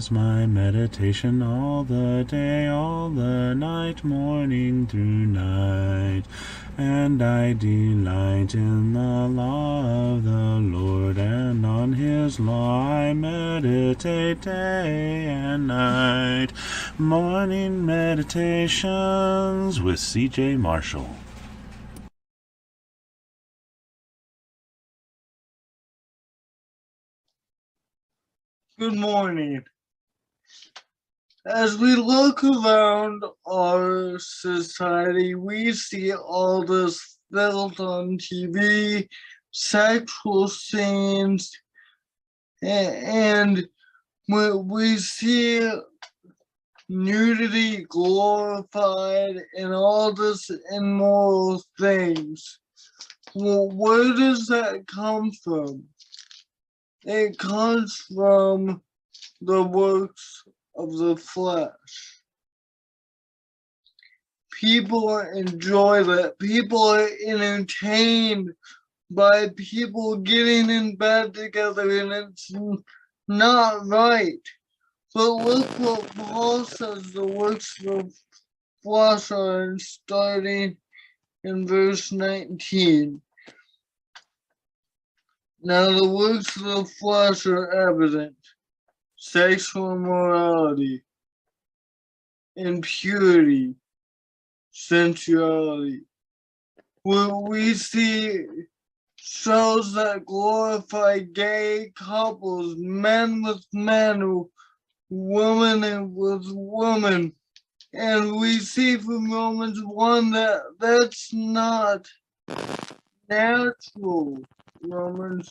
is my meditation all the day, all the night, morning through night. And I delight in the law of the Lord, and on his law I meditate day and night. Morning Meditations with C.J. Marshall. Good morning. As we look around our society, we see all this filth on TV, sexual scenes, and we see nudity glorified and all this immoral things. Well, where does that come from? It comes from the works of the flesh. People enjoy that. People are entertained by people getting in bed together, and it's not right. But look what Paul says the works of the flesh are, starting in verse 19. Now the works of the flesh are evident: sexual immorality, impurity, sensuality. We see shows that glorify gay couples, men with men, women with women. And we see from Romans 1 that that's not natural. Romans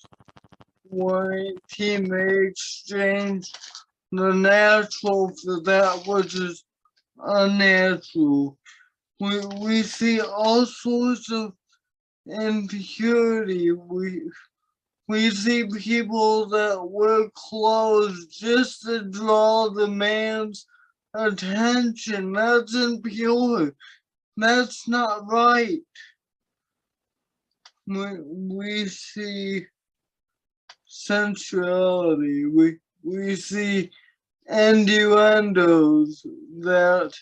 1:18, they exchange the natural for that which is unnatural. We see all sorts of impurity. We see people that wear clothes just to draw the man's attention. That's impure. That's not right. We see sensuality. We see innuendos that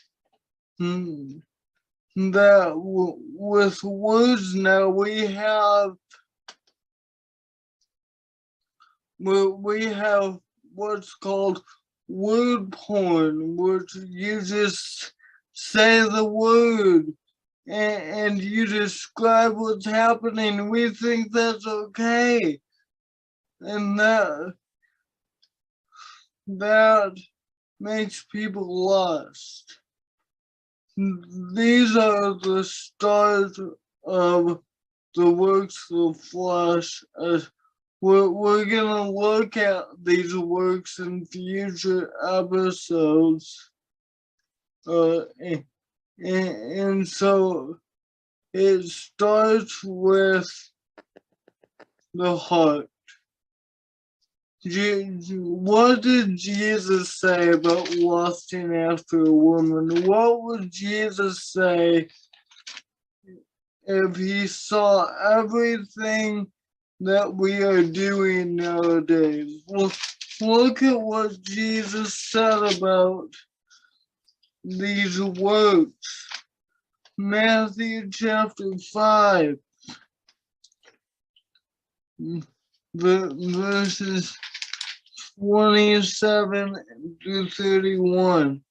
with words now we have what's called word porn, which you just say the word and you describe what's happening. We think that's okay, and that makes people lust. These are the start of the works of the flesh. We're gonna look at these works in future episodes. And so it starts with the heart. What did Jesus say about lusting after a woman? What would Jesus say if he saw everything that we are doing nowadays? Well, look at what Jesus said about these works. Matthew chapter 5, verses 27 through 31.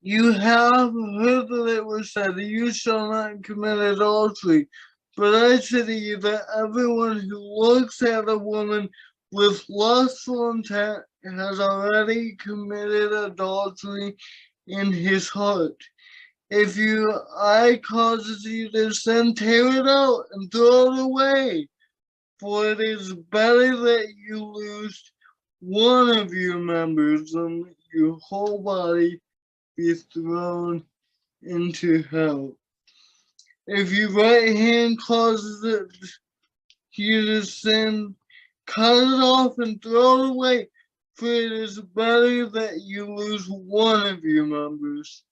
You have heard that it was said, you shall not commit adultery. But I say to you that everyone who looks at a woman with lustful intent has already committed adultery in his heart. If your eye causes you to sin, tear it out and throw it away. For it is better that you lose one of your members than your whole body be thrown into hell. If your right hand causes you to sin, cut it off and throw it away. For it is better that you lose one of your members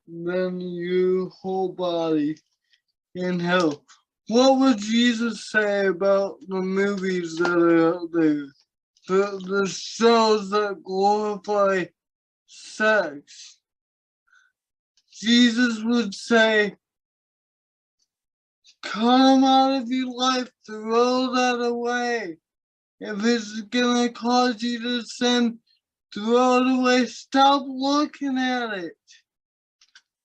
than your whole body in hell. What would Jesus say about the movies that are out there? the shows that glorify sex. Jesus would say, come out of your life, throw that away. If it's gonna cause you to sin, throw it away, stop looking at it.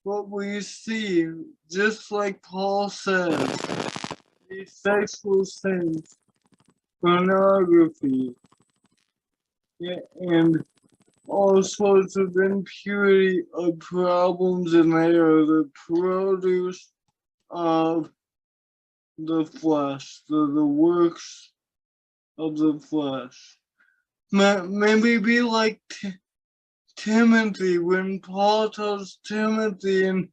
What we see, just like Paul says, these sexual sins, pornography, and all sorts of impurity are problems, and they are the produce of the flesh, the works of the flesh. Maybe be like Timothy, when Paul tells Timothy in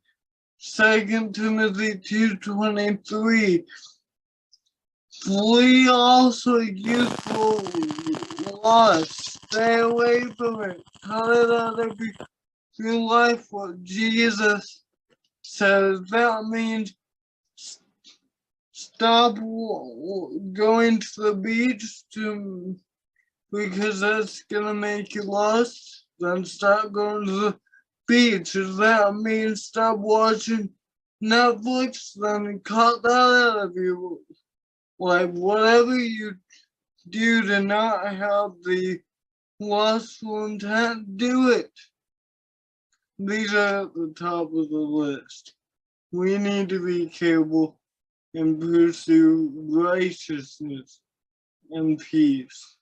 2 Timothy 2:23, flee also youthful lust, stay away from it, cut it out of your life. What Jesus says, that means stop going to the beach because that's gonna make you lust. Then stop going to the beach. If that means stop watching Netflix, then cut that out of your life. Whatever you do to not have the lustful intent, do it. These are at the top of the list. We need to be careful and pursue righteousness and peace.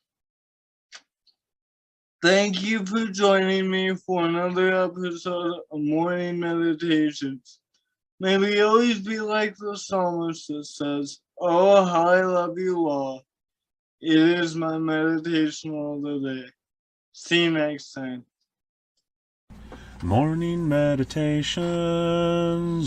Thank you for joining me for another episode of Morning Meditations. May we always be like the psalmist that says, oh, how I love your law. It is my meditation all the day. See you next time. Morning meditations,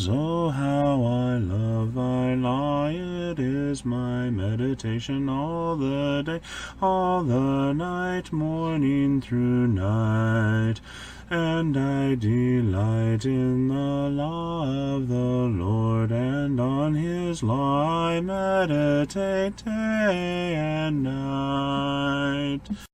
oh how I love thy law, it is my meditation all the day, all the night, morning through night, and I delight in the law of the Lord, and on his law I meditate day and night.